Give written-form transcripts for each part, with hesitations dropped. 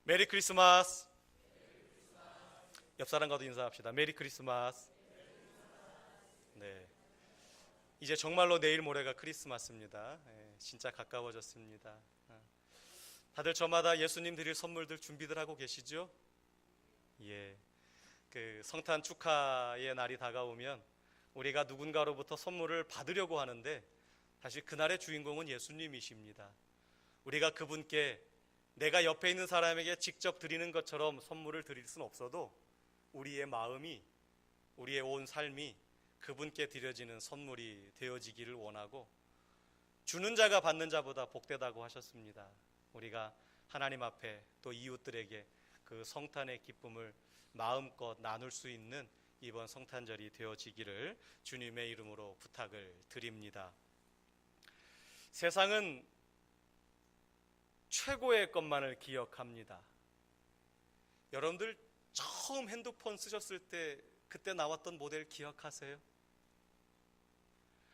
메리 크리스마스. 옆 사람과도 인사합시다. 메리 크리스마스. 네, 이제 정말로 내일 모레가 크리스마스입니다. 진짜 가까워졌습니다. 다들 저마다 예수님 드릴 선물들 준비들 하고 계시죠? 예, 그 성탄 축하의 날이 다가오면 우리가 누군가로부터 선물을 받으려고 하는데 사실 그날의 주인공은 예수님이십니다. 우리가 그분께 내가 옆에 있는 사람에게 직접 드리는 것처럼 선물을 드릴 수는 없어도 우리의 마음이, 우리의 온 삶이 그분께 드려지는 선물이 되어지기를 원하고, 주는 자가 받는 자보다 복되다고 하셨습니다. 우리가 하나님 앞에 또 이웃들에게 그 성탄의 기쁨을 마음껏 나눌 수 있는 이번 성탄절이 되어지기를 주님의 이름으로 부탁을 드립니다. 세상은 최고의 것만을 기억합니다. 여러분들 처음 핸드폰 쓰셨을 때 그때 나왔던 모델 기억하세요?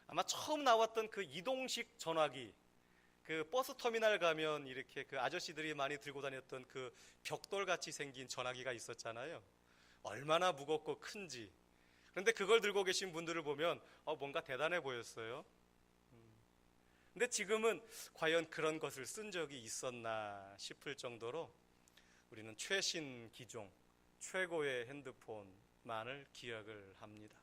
아마 처음 나왔던 그 이동식 전화기, 그 버스 터미널 가면 이렇게 그 아저씨들이 많이 들고 다녔던 그 벽돌같이 생긴 전화기가 있었잖아요. 얼마나 무겁고 큰지. 그런데 그걸 들고 계신 분들을 보면 뭔가 대단해 보였어요. 근데 지금은 과연 그런 것을 쓴 적이 있었나 싶을 정도로 우리는 최신 기종, 최고의 핸드폰만을 기억을 합니다.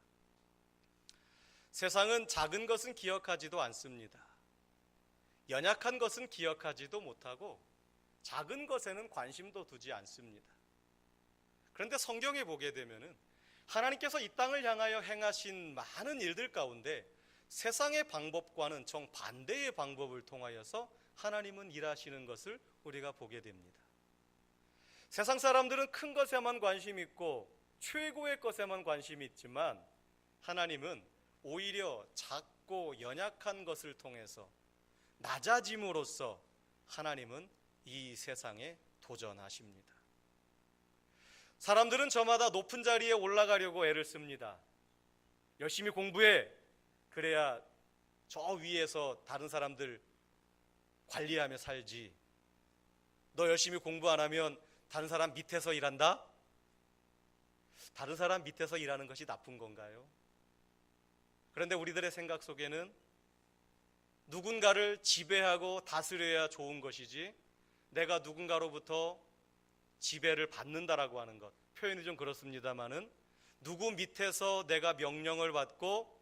세상은 작은 것은 기억하지도 않습니다. 연약한 것은 기억하지도 못하고 작은 것에는 관심도 두지 않습니다. 그런데 성경에 보게 되면은 하나님께서 이 땅을 향하여 행하신 많은 일들 가운데 세상의 방법과는 정반대의 방법을 통하여서 하나님은 일하시는 것을 우리가 보게 됩니다. 세상 사람들은 큰 것에만 관심이 있고 최고의 것에만 관심이 있지만 하나님은 오히려 작고 연약한 것을 통해서 낮아짐으로써 하나님은 이 세상에 도전하십니다. 사람들은 저마다 높은 자리에 올라가려고 애를 씁니다. 열심히 공부해. 그래야 저 위에서 다른 사람들 관리하며 살지. 너 열심히 공부 안 하면 다른 사람 밑에서 일한다? 다른 사람 밑에서 일하는 것이 나쁜 건가요? 그런데 우리들의 생각 속에는 누군가를 지배하고 다스려야 좋은 것이지 내가 누군가로부터 지배를 받는다라고 하는 것, 표현이 좀 그렇습니다만은 누구 밑에서 내가 명령을 받고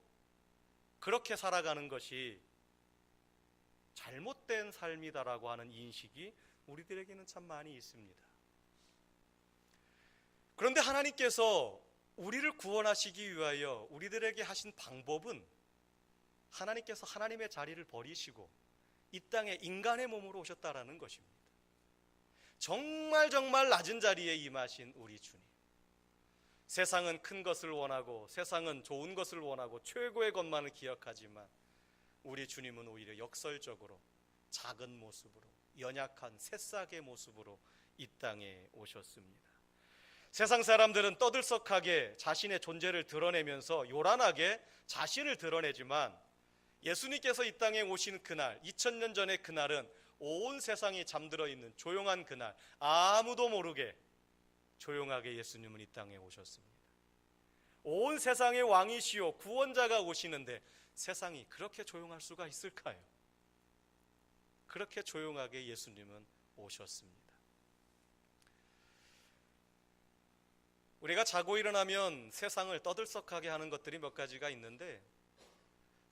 그렇게 살아가는 것이 잘못된 삶이다라고 하는 인식이 우리들에게는 참 많이 있습니다. 그런데 하나님께서 우리를 구원하시기 위하여 우리들에게 하신 방법은 하나님께서 하나님의 자리를 버리시고 이 땅에 인간의 몸으로 오셨다라는 것입니다. 정말 낮은 자리에 임하신 우리 주님. 세상은 큰 것을 원하고 세상은 좋은 것을 원하고 최고의 것만을 기억하지만 우리 주님은 오히려 역설적으로 작은 모습으로, 연약한 새싹의 모습으로 이 땅에 오셨습니다. 세상 사람들은 떠들썩하게 자신의 존재를 드러내면서 요란하게 자신을 드러내지만 예수님께서 이 땅에 오신 그날, 2000년 전의 그날은 온 세상이 잠들어 있는 조용한 그날, 아무도 모르게 조용하게 예수님은 이 땅에 오셨습니다. 온 세상의 왕이시오 구원자가 오시는데 세상이 그렇게 조용할 수가 있을까요? 그렇게 조용하게 예수님은 오셨습니다. 우리가 자고 일어나면 세상을 떠들썩하게 하는 것들이 몇 가지가 있는데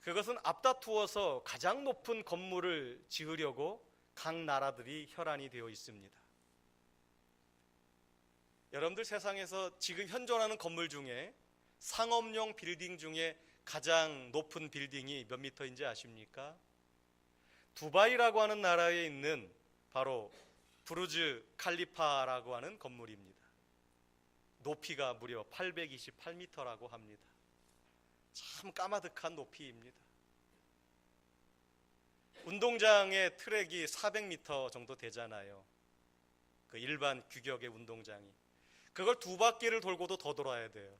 그것은 앞다투어서 가장 높은 건물을 지으려고 각 나라들이 혈안이 되어 있습니다. 여러분들 세상에서 지금 현존하는 건물 중에 상업용 빌딩 중에 가장 높은 빌딩이 몇 미터인지 아십니까? 두바이라고 하는 나라에 있는 바로 부르즈 칼리파라고 하는 건물입니다. 높이가 무려 828m라고 합니다. 참 까마득한 높이입니다. 운동장의 트랙이 400m 정도 되잖아요. 그 일반 규격의 운동장이. 그걸 두 바퀴를 돌고도 더 돌아야 돼요.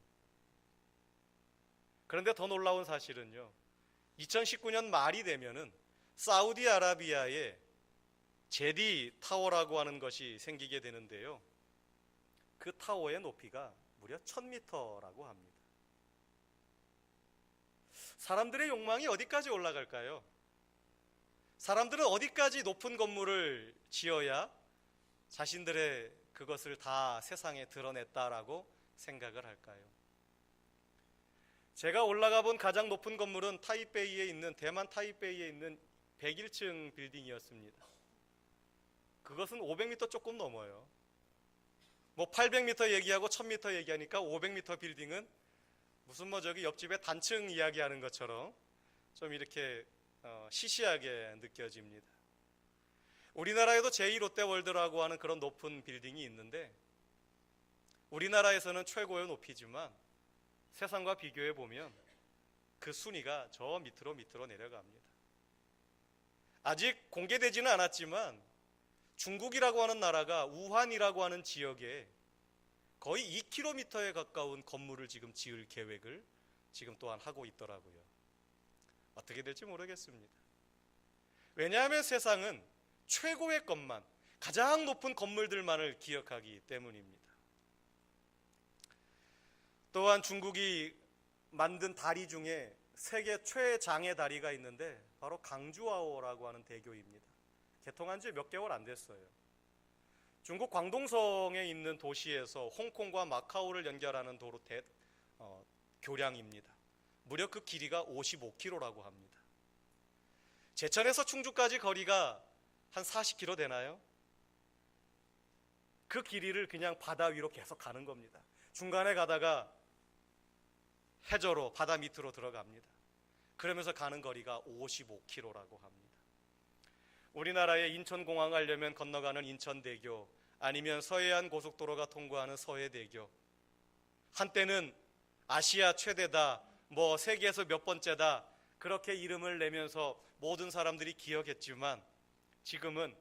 그런데 더 놀라운 사실은요, 2019년 말이 되면은 사우디아라비아의 제디 타워라고 하는 것이 생기게 되는데요. 그 타워의 높이가 무려 1000m라고 합니다. 사람들의 욕망이 어디까지 올라갈까요? 사람들은 어디까지 높은 건물을 지어야 자신들의 그것을 다 세상에 드러냈다라고 생각을 할까요? 제가 올라가 본 가장 높은 건물은 대만 타이베이에 있는 101층 빌딩이었습니다. 그것은 500m 조금 넘어요. 뭐 800m 얘기하고 1000m 얘기하니까 500m 빌딩은 무슨 저기 옆집에 단층 이야기하는 것처럼 좀 이렇게 시시하게 느껴집니다. 우리나라에도 제2롯데월드라고 하는 그런 높은 빌딩이 있는데 우리나라에서는 최고의 높이지만 세상과 비교해 보면 그 순위가 저 밑으로 내려갑니다. 아직 공개되지는 않았지만 중국이라고 하는 나라가 우한이라고 하는 지역에 거의 2km에 가까운 건물을 지금 지을 계획을 지금 또한 하고 있더라고요. 어떻게 될지 모르겠습니다. 왜냐하면 세상은 최고의 것만, 가장 높은 건물들만을 기억하기 때문입니다. 또한 중국이 만든 다리 중에 세계 최장의 다리가 있는데 바로 강주하오라고 하는 대교입니다. 개통한 지 몇 개월 안 됐어요. 중국 광동성에 있는 도시에서 홍콩과 마카오를 연결하는 교량입니다. 무려 그 길이가 55km라고 합니다. 제천에서 충주까지 거리가 한 40km 되나요? 그 길이를 그냥 바다 위로 계속 가는 겁니다. 중간에 가다가 해저로 바다 밑으로 들어갑니다. 그러면서 가는 거리가 55km라고 합니다. 우리나라의 인천공항 가려면 건너가는 인천대교, 아니면 서해안 고속도로가 통과하는 서해대교, 한때는 아시아 최대다, 세계에서 몇 번째다, 그렇게 이름을 내면서 모든 사람들이 기억했지만 지금은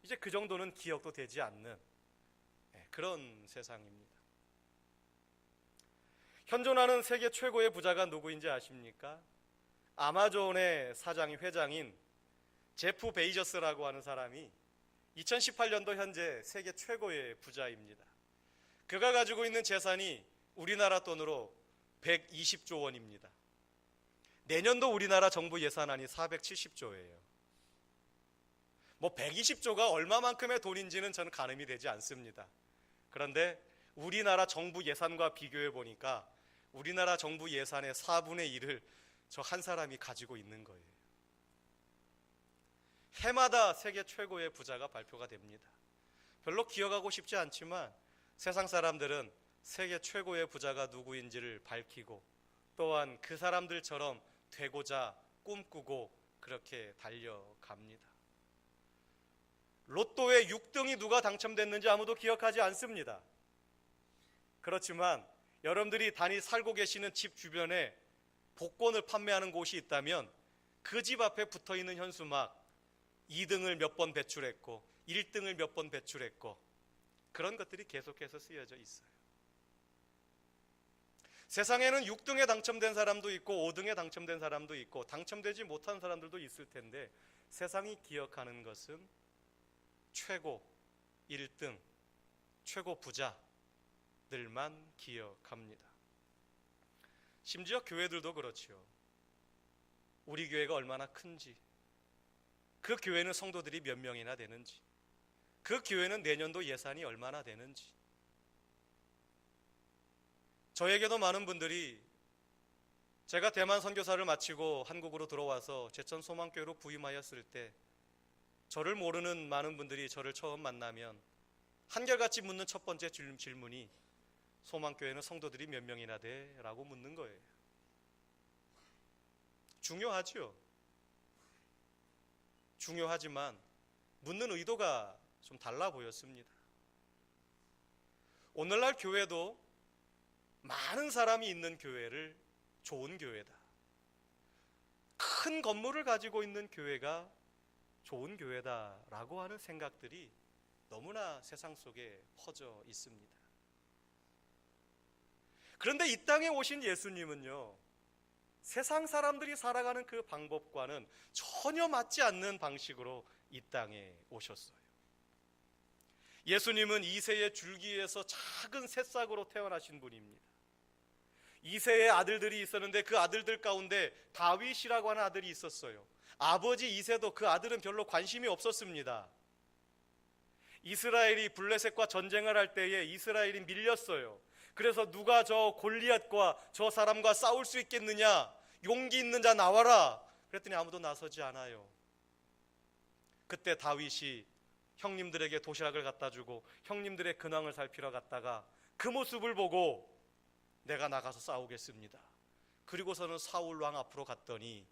이제 그 정도는 기억도 되지 않는 그런 세상입니다. 현존하는 세계 최고의 부자가 누구인지 아십니까? 아마존의 회장인 제프 베이저스라고 하는 사람이 2018년도 현재 세계 최고의 부자입니다. 그가 가지고 있는 재산이 우리나라 돈으로 120조 원입니다. 내년도 우리나라 정부 예산안이 470조예요. 120조가 얼마만큼의 돈인지는 저는 가늠이 되지 않습니다. 그런데 우리나라 정부 예산과 비교해 보니까 우리나라 정부 예산의 4분의 1을 저 한 사람이 가지고 있는 거예요. 해마다 세계 최고의 부자가 발표가 됩니다. 별로 기억하고 싶지 않지만 세상 사람들은 세계 최고의 부자가 누구인지를 밝히고 또한 그 사람들처럼 되고자 꿈꾸고 그렇게 달려갑니다. 로또의 6등이 누가 당첨됐는지 아무도 기억하지 않습니다. 그렇지만 여러분들이 살고 계시는 집 주변에 복권을 판매하는 곳이 있다면 그 집 앞에 붙어있는 현수막 2등을 몇 번 배출했고 1등을 몇 번 배출했고 그런 것들이 계속해서 쓰여져 있어요. 세상에는 6등에 당첨된 사람도 있고 5등에 당첨된 사람도 있고 당첨되지 못한 사람들도 있을 텐데 세상이 기억하는 것은 최고 1등, 최고 부자들만 기억합니다. 심지어 교회들도 그렇지요. 우리 교회가 얼마나 큰지, 그 교회는 성도들이 몇 명이나 되는지, 그 교회는 내년도 예산이 얼마나 되는지. 저에게도 많은 분들이 제가 대만 선교사를 마치고 한국으로 들어와서 제천 소망교회로 부임하였을 때 저를 모르는 많은 분들이 저를 처음 만나면 한결같이 묻는 첫 번째 질문이 소망교회는 성도들이 몇 명이나 돼? 라고 묻는 거예요. 중요하죠. 중요하지만 묻는 의도가 좀 달라 보였습니다. 오늘날 교회도 많은 사람이 있는 교회를 좋은 교회다, 큰 건물을 가지고 있는 교회가 좋은 교회다라고 하는 생각들이 너무나 세상 속에 퍼져 있습니다. 그런데 이 땅에 오신 예수님은요, 세상 사람들이 살아가는 그 방법과는 전혀 맞지 않는 방식으로 이 땅에 오셨어요. 예수님은 이새의 줄기에서 작은 새싹으로 태어나신 분입니다. 이새의 아들들이 있었는데 그 아들들 가운데 다윗이라고 하는 아들이 있었어요. 아버지 이새도 그 아들은 별로 관심이 없었습니다. 이스라엘이 블레셋과 전쟁을 할 때에 이스라엘이 밀렸어요. 그래서 누가 저 골리앗과 저 사람과 싸울 수 있겠느냐, 용기 있는 자 나와라. 그랬더니 아무도 나서지 않아요. 그때 다윗이 형님들에게 도시락을 갖다 주고 형님들의 근황을 살피러 갔다가 그 모습을 보고 내가 나가서 싸우겠습니다. 그리고서는 사울 왕 앞으로 갔더니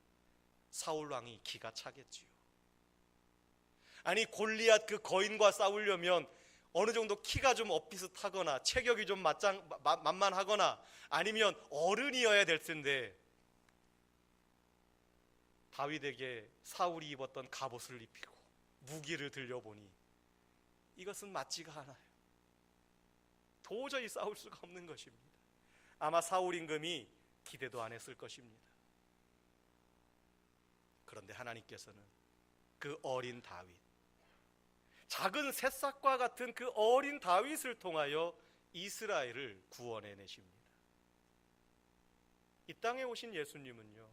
사울 왕이 기가 차겠지요. 아니 골리앗 그 거인과 싸우려면 어느 정도 키가 좀 엇비슷하거나 체격이 좀 만만하거나 아니면 어른이어야 될 텐데 다윗에게 사울이 입었던 갑옷을 입히고 무기를 들려보니 이것은 맞지가 않아요. 도저히 싸울 수가 없는 것입니다. 아마 사울 임금이 기대도 안 했을 것입니다. 그런데 하나님께서는 그 어린 다윗, 작은 새싹과 같은 그 어린 다윗을 통하여 이스라엘을 구원해내십니다. 이 땅에 오신 예수님은요,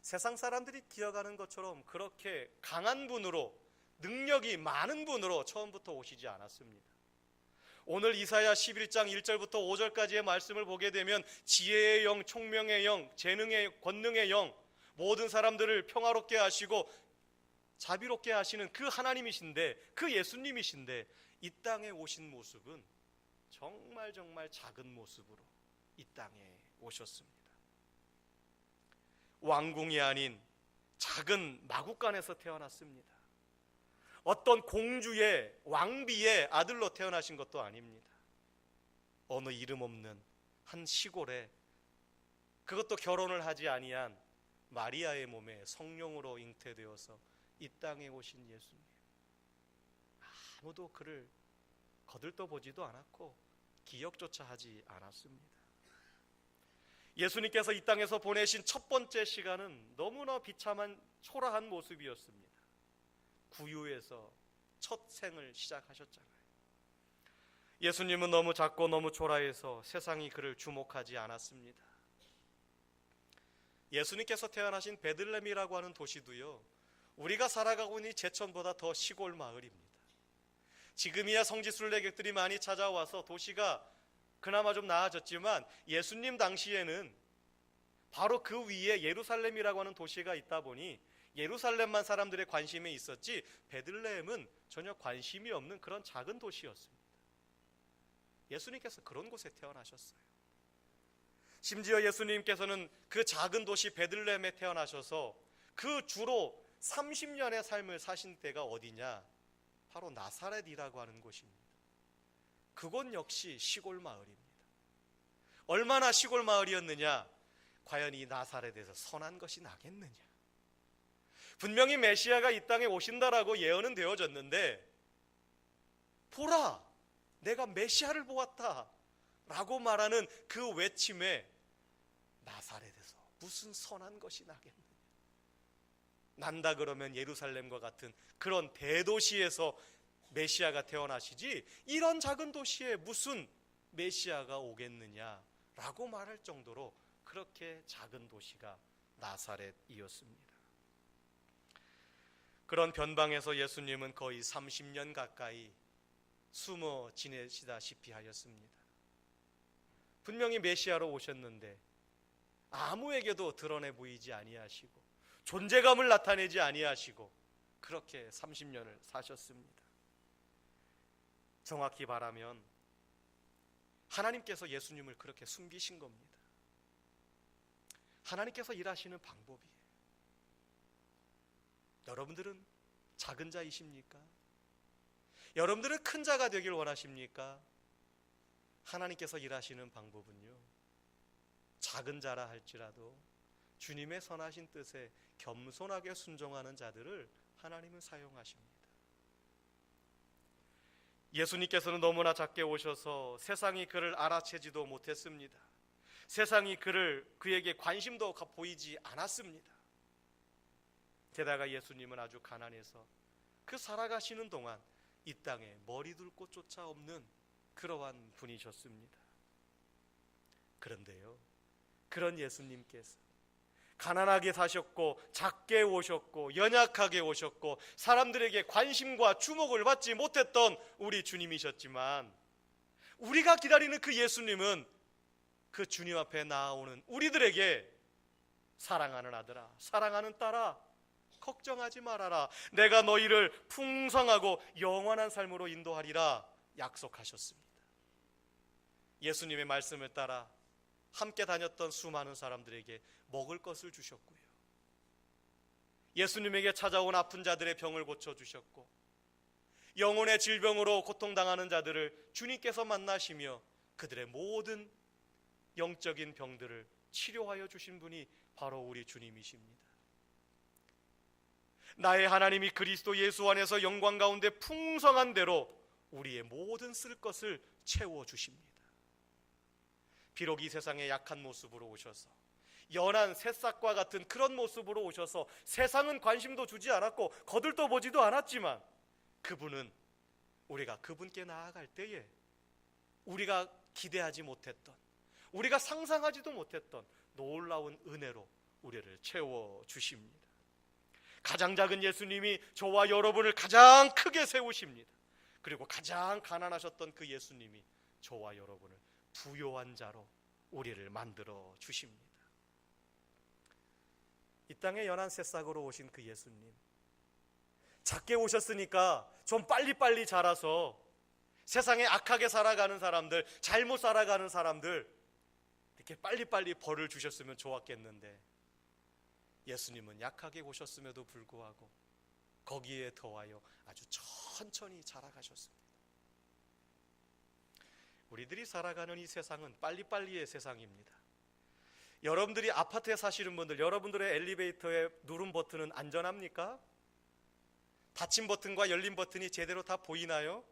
세상 사람들이 기억하는 것처럼 그렇게 강한 분으로, 능력이 많은 분으로 처음부터 오시지 않았습니다. 오늘 이사야 11장 1절부터 5절까지의 말씀을 보게 되면 지혜의 영, 총명의 영, 재능의, 권능의 영, 모든 사람들을 평화롭게 하시고 자비롭게 하시는 그 하나님이신데, 그 예수님이신데 이 땅에 오신 모습은 정말 작은 모습으로 이 땅에 오셨습니다. 왕궁이 아닌 작은 마구간에서 태어났습니다. 어떤 공주의, 왕비의 아들로 태어나신 것도 아닙니다. 어느 이름 없는 한 시골에, 그것도 결혼을 하지 아니한 마리아의 몸에 성령으로 잉태되어서 이 땅에 오신 예수님, 아무도 그를 거들떠보지도 않았고 기억조차 하지 않았습니다. 예수님께서 이 땅에서 보내신 첫 번째 시간은 너무나 비참한 초라한 모습이었습니다. 구유에서 첫 생을 시작하셨잖아요. 예수님은 너무 작고 너무 초라해서 세상이 그를 주목하지 않았습니다. 예수님께서 태어나신 베들레헴이라고 하는 도시도요, 우리가 살아가고 있는 제천보다 더 시골 마을입니다. 지금이야 성지순례객들이 많이 찾아와서 도시가 그나마 좀 나아졌지만 예수님 당시에는 바로 그 위에 예루살렘이라고 하는 도시가 있다 보니 예루살렘만 사람들의 관심이 있었지 베들레헴은 전혀 관심이 없는 그런 작은 도시였습니다. 예수님께서 그런 곳에 태어나셨어요. 심지어 예수님께서는 그 작은 도시 베들레헴에 태어나셔서 그 주로 30년의 삶을 사신 때가 어디냐? 바로 나사렛이라고 하는 곳입니다. 그곳 역시 시골 마을입니다. 얼마나 시골 마을이었느냐? 과연 이 나사렛에서 선한 것이 나겠느냐? 분명히 메시아가 이 땅에 오신다라고 예언은 되어졌는데, 보라, 내가 메시아를 보았다 라고 말하는 그 외침에 나사렛에서 무슨 선한 것이 나겠느냐? 난다 그러면 예루살렘과 같은 그런 대도시에서 메시아가 태어나시지 이런 작은 도시에 무슨 메시아가 오겠느냐라고 말할 정도로 그렇게 작은 도시가 나사렛이었습니다. 그런 변방에서 예수님은 거의 30년 가까이 숨어 지내시다시피 하였습니다. 분명히 메시아로 오셨는데 아무에게도 드러내 보이지 아니하시고 존재감을 나타내지 아니하시고 그렇게 30년을 사셨습니다. 정확히 말하면 하나님께서 예수님을 그렇게 숨기신 겁니다. 하나님께서 일하시는 방법이에요. 여러분들은 작은 자이십니까? 여러분들은 큰 자가 되길 원하십니까? 하나님께서 일하시는 방법은요, 작은 자라 할지라도 주님의 선하신 뜻에 겸손하게 순종하는 자들을 하나님은 사용하십니다. 예수님께서는 너무나 작게 오셔서 세상이 그를 알아채지도 못했습니다. 세상이 그에게 관심도 보이지 않았습니다. 게다가 예수님은 아주 가난해서 그 살아가시는 동안 이 땅에 머리 둘 곳조차 없는 그러한 분이셨습니다. 그런데요, 그런 예수님께서 가난하게 사셨고 작게 오셨고 연약하게 오셨고 사람들에게 관심과 주목을 받지 못했던 우리 주님이셨지만, 우리가 기다리는 그 예수님은 그 주님 앞에 나아오는 우리들에게 사랑하는 아들아, 사랑하는 딸아, 걱정하지 말아라, 내가 너희를 풍성하고 영원한 삶으로 인도하리라 약속하셨습니다. 예수님의 말씀을 따라 함께 다녔던 수많은 사람들에게 먹을 것을 주셨고요, 예수님에게 찾아온 아픈 자들의 병을 고쳐주셨고, 영혼의 질병으로 고통당하는 자들을 주님께서 만나시며 그들의 모든 영적인 병들을 치료하여 주신 분이 바로 우리 주님이십니다. 나의 하나님이 그리스도 예수 안에서 영광 가운데 풍성한 대로 우리의 모든 쓸 것을 채워주십니다. 비록 이 세상의 약한 모습으로 오셔서, 연한 새싹과 같은 그런 모습으로 오셔서 세상은 관심도 주지 않았고 거들떠 보지도 않았지만, 그분은 우리가 그분께 나아갈 때에 우리가 기대하지 못했던, 우리가 상상하지도 못했던 놀라운 은혜로 우리를 채워주십니다. 가장 작은 예수님이 저와 여러분을 가장 크게 세우십니다. 그리고 가장 가난하셨던 그 예수님이 저와 여러분을 부요한 자로 우리를 만들어 주십니다. 이 땅에 연한 새싹으로 오신 그 예수님, 작게 오셨으니까 좀 빨리빨리 자라서 세상에 악하게 살아가는 사람들, 잘못 살아가는 사람들 이렇게 빨리빨리 벌을 주셨으면 좋았겠는데, 예수님은 약하게 오셨음에도 불구하고 거기에 더하여 아주 천천히 자라가셨습니다. 우리들이 살아가는 이 세상은 빨리빨리의 세상입니다. 여러분들이 아파트에 사시는 분들, 여러분들의 엘리베이터의 누른 버튼은 안전합니까? 닫힌 버튼과 열린 버튼이 제대로 다 보이나요?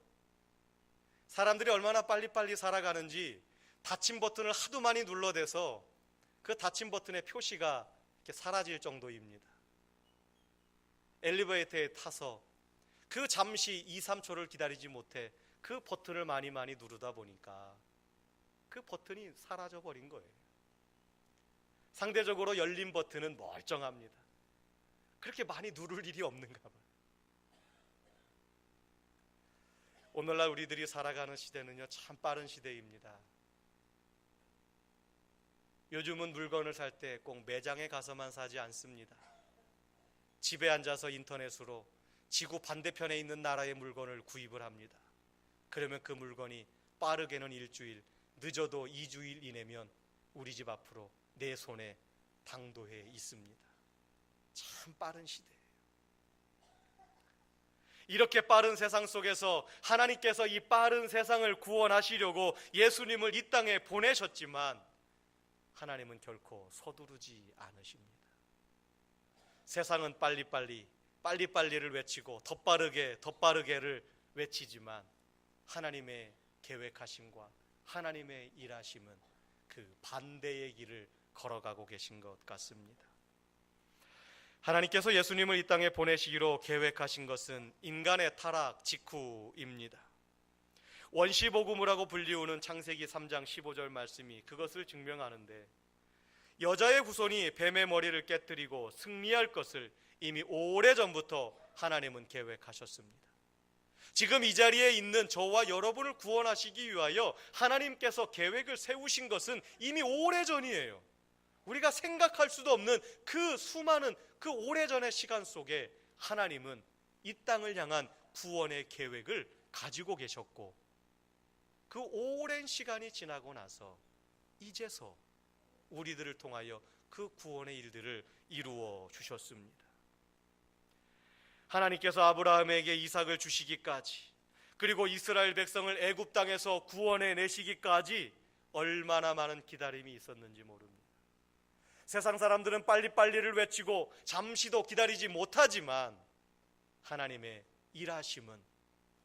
사람들이 얼마나 빨리빨리 살아가는지 닫힌 버튼을 하도 많이 눌러대서 그 닫힌 버튼의 표시가 이렇게 사라질 정도입니다. 엘리베이터에 타서 그 잠시 2, 3초를 기다리지 못해 그 버튼을 많이 누르다 보니까 그 버튼이 사라져 버린 거예요. 상대적으로 열린 버튼은 멀쩡합니다. 그렇게 많이 누를 일이 없는가 봐요. 오늘날 우리들이 살아가는 시대는요, 참 빠른 시대입니다. 요즘은 물건을 살 때 꼭 매장에 가서만 사지 않습니다. 집에 앉아서 인터넷으로 지구 반대편에 있는 나라의 물건을 구입을 합니다. 그러면 그 물건이 빠르게는 일주일, 늦어도 2주일 이내면 우리 집 앞으로 내 손에 당도해 있습니다. 참 빠른 시대예요. 이렇게 빠른 세상 속에서 하나님께서 이 빠른 세상을 구원하시려고 예수님을 이 땅에 보내셨지만, 하나님은 결코 서두르지 않으십니다. 세상은 빨리빨리를 외치고 더 빠르게를 외치지만, 하나님의 계획하심과 하나님의 일하심은 그 반대의 길을 걸어가고 계신 것 같습니다. 하나님께서 예수님을 이 땅에 보내시기로 계획하신 것은 인간의 타락 직후입니다. 원시복음이라고 불리우는 창세기 3장 15절 말씀이 그것을 증명하는데, 여자의 후손이 뱀의 머리를 깨뜨리고 승리할 것을 이미 오래전부터 하나님은 계획하셨습니다. 지금 이 자리에 있는 저와 여러분을 구원하시기 위하여 하나님께서 계획을 세우신 것은 이미 오래전이에요. 우리가 생각할 수도 없는 그 수많은 그 오래전의 시간 속에 하나님은 이 땅을 향한 구원의 계획을 가지고 계셨고, 그 오랜 시간이 지나고 나서 이제서 우리들을 통하여 그 구원의 일들을 이루어 주셨습니다. 하나님께서 아브라함에게 이삭을 주시기까지, 그리고 이스라엘 백성을 애굽 땅에서 구원해 내시기까지 얼마나 많은 기다림이 있었는지 모릅니다. 세상 사람들은 빨리빨리를 외치고 잠시도 기다리지 못하지만, 하나님의 일하심은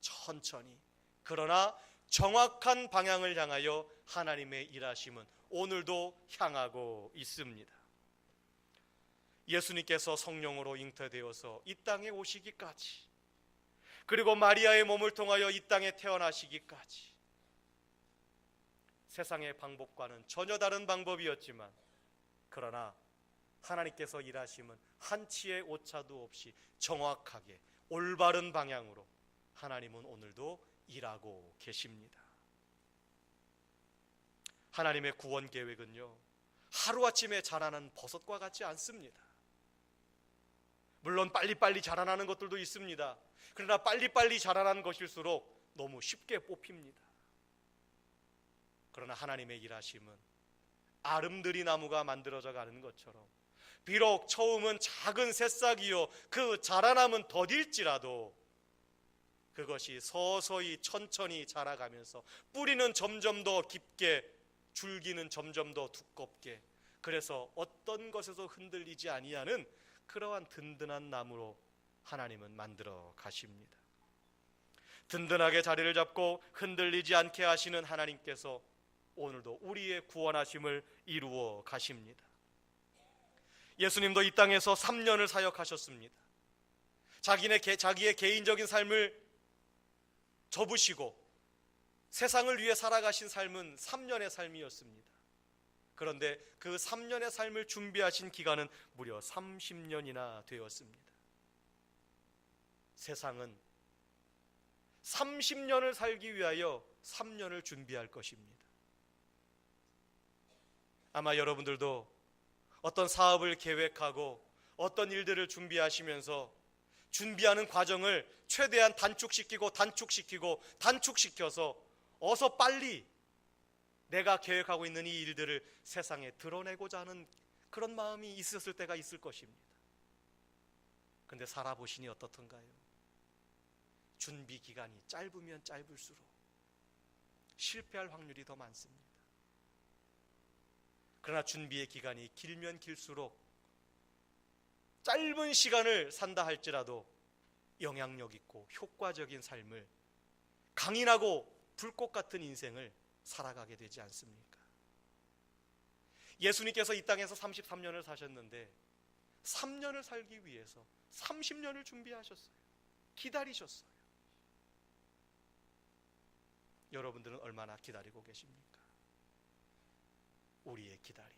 천천히, 그러나 정확한 방향을 향하여 하나님의 일하심은 오늘도 향하고 있습니다. 예수님께서 성령으로 잉태되어서 이 땅에 오시기까지 그리고 마리아의 몸을 통하여 이 땅에 태어나시기까지 세상의 방법과는 전혀 다른 방법이었지만, 그러나 하나님께서 일하심은 한치의 오차도 없이 정확하게 올바른 방향으로 하나님은 오늘도 일하고 계십니다. 하나님의 구원 계획은요, 하루아침에 자라는 버섯과 같지 않습니다. 물론 빨리빨리 자라나는 것들도 있습니다. 그러나 빨리빨리 자라나는 것일수록 너무 쉽게 뽑힙니다. 그러나 하나님의 일하심은 아름드리 나무가 만들어져 가는 것처럼, 비록 처음은 작은 새싹이요 그 자라남은 더딜지라도 그것이 서서히 천천히 자라가면서 뿌리는 점점 더 깊게, 줄기는 점점 더 두껍게, 그래서 어떤 것에서 흔들리지 아니하는 그러한 든든한 나무로 하나님은 만들어 가십니다. 든든하게 자리를 잡고 흔들리지 않게 하시는 하나님께서 오늘도 우리의 구원하심을 이루어 가십니다. 예수님도 이 땅에서 3년을 사역하셨습니다. 자기의 개인적인 삶을 접으시고 세상을 위해 살아가신 삶은 3년의 삶이었습니다. 그런데 그 3년의 삶을 준비하신 기간은 무려 30년이나 되었습니다. 세상은 30년을 살기 위하여 3년을 준비할 것입니다. 아마 여러분들도 어떤 사업을 계획하고 어떤 일들을 준비하시면서 준비하는 과정을 최대한 단축시켜서 어서 빨리 내가 계획하고 있는 이 일들을 세상에 드러내고자 하는 그런 마음이 있었을 때가 있을 것입니다. 그런데 살아보시니 어떻던가요? 준비 기간이 짧으면 짧을수록 실패할 확률이 더 많습니다. 그러나 준비의 기간이 길면 길수록 짧은 시간을 산다 할지라도 영향력 있고 효과적인 삶을, 강인하고 불꽃 같은 인생을 살아가게 되지 않습니까? 예수님께서 이 땅에서 33년을 사셨는데 3년을 살기 위해서 30년을 준비하셨어요. 기다리셨어요. 여러분들은 얼마나 기다리고 계십니까? 우리의 기다림,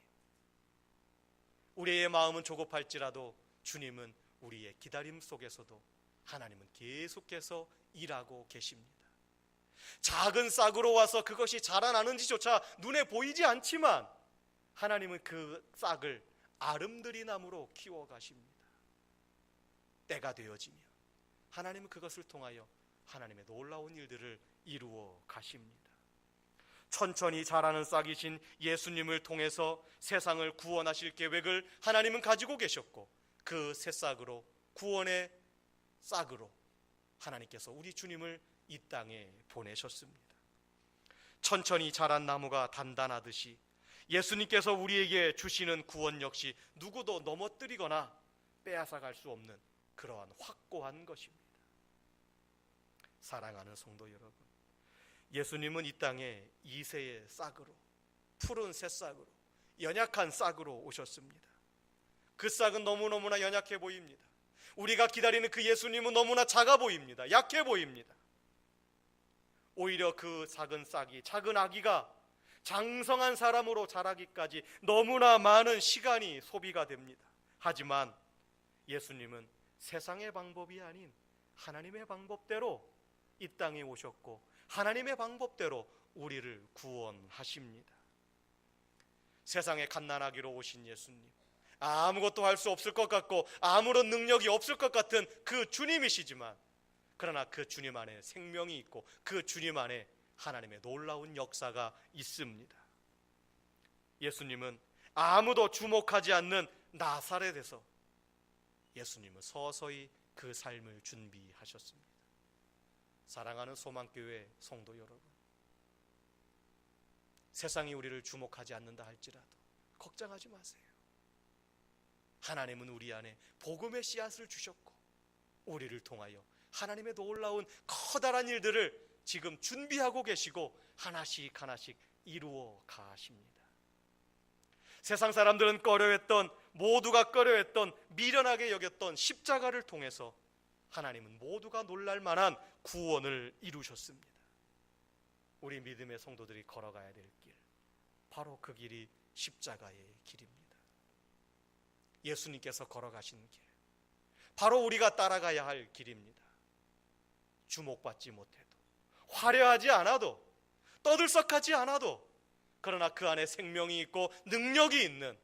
우리의 마음은 조급할지라도 주님은 우리의 기다림 속에서도 하나님은 계속해서 일하고 계십니다. 작은 싹으로 와서 그것이 자라나는지조차 눈에 보이지 않지만 하나님은 그 싹을 아름드리 나무로 키워가십니다. 때가 되어지면 하나님은 그것을 통하여 하나님의 놀라운 일들을 이루어 가십니다. 천천히 자라는 싹이신 예수님을 통해서 세상을 구원하실 계획을 하나님은 가지고 계셨고, 그 새싹으로, 구원의 싹으로 하나님께서 우리 주님을 이 땅에 보내셨습니다. 천천히 자란 나무가 단단하듯이 예수님께서 우리에게 주시는 구원 역시 누구도 넘어뜨리거나 빼앗아갈 수 없는 그러한 확고한 것입니다. 사랑하는 성도 여러분, 예수님은 이 땅에 이새의 싹으로, 푸른 새싹으로, 연약한 싹으로 오셨습니다. 그 싹은 너무너무나 연약해 보입니다. 우리가 기다리는 그 예수님은 너무나 작아 보입니다. 약해 보입니다. 오히려 그 작은 싹이, 작은 아기가 장성한 사람으로 자라기까지 너무나 많은 시간이 소비가 됩니다. 하지만 예수님은 세상의 방법이 아닌 하나님의 방법대로 이 땅에 오셨고 하나님의 방법대로 우리를 구원하십니다. 세상에 갓난아기로 오신 예수님, 아무것도 할 수 없을 것 같고 아무런 능력이 없을 것 같은 그 주님이시지만, 그러나 그 주님 안에 생명이 있고 그 주님 안에 하나님의 놀라운 역사가 있습니다. 예수님은 아무도 주목하지 않는 나사렛에서 예수님은 서서히 그 삶을 준비하셨습니다. 사랑하는 소망교회 성도 여러분, 세상이 우리를 주목하지 않는다 할지라도 걱정하지 마세요. 하나님은 우리 안에 복음의 씨앗을 주셨고 우리를 통하여 하나님의 놀라운 커다란 일들을 지금 준비하고 계시고 하나씩 하나씩 이루어 가십니다. 세상 사람들은 모두가 꺼려했던, 미련하게 여겼던 십자가를 통해서 하나님은 모두가 놀랄 만한 구원을 이루셨습니다. 우리 믿음의 성도들이 걸어가야 될 길, 바로 그 길이 십자가의 길입니다. 예수님께서 걸어가신 길, 바로 우리가 따라가야 할 길입니다. 주목받지 못해도, 화려하지 않아도, 떠들썩하지 않아도, 그러나 그 안에 생명이 있고 능력이 있는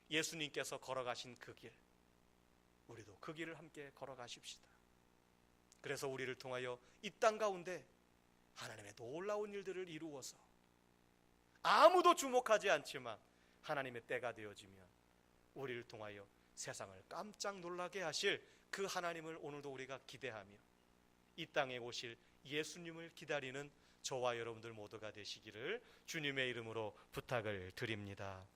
예수님께서 걸어가신 그 길, 우리도 그 길을 함께 걸어가십시다. 그래서 우리를 통하여 이 땅 가운데 하나님의 놀라운 일들을 이루어서 아무도 주목하지 않지만 하나님의 때가 되어지면 우리를 통하여 세상을 깜짝 놀라게 하실 그 하나님을 오늘도 우리가 기대하며 이 땅에 오실 예수님을 기다리는 저와 여러분들 모두가 되시기를 주님의 이름으로 부탁을 드립니다.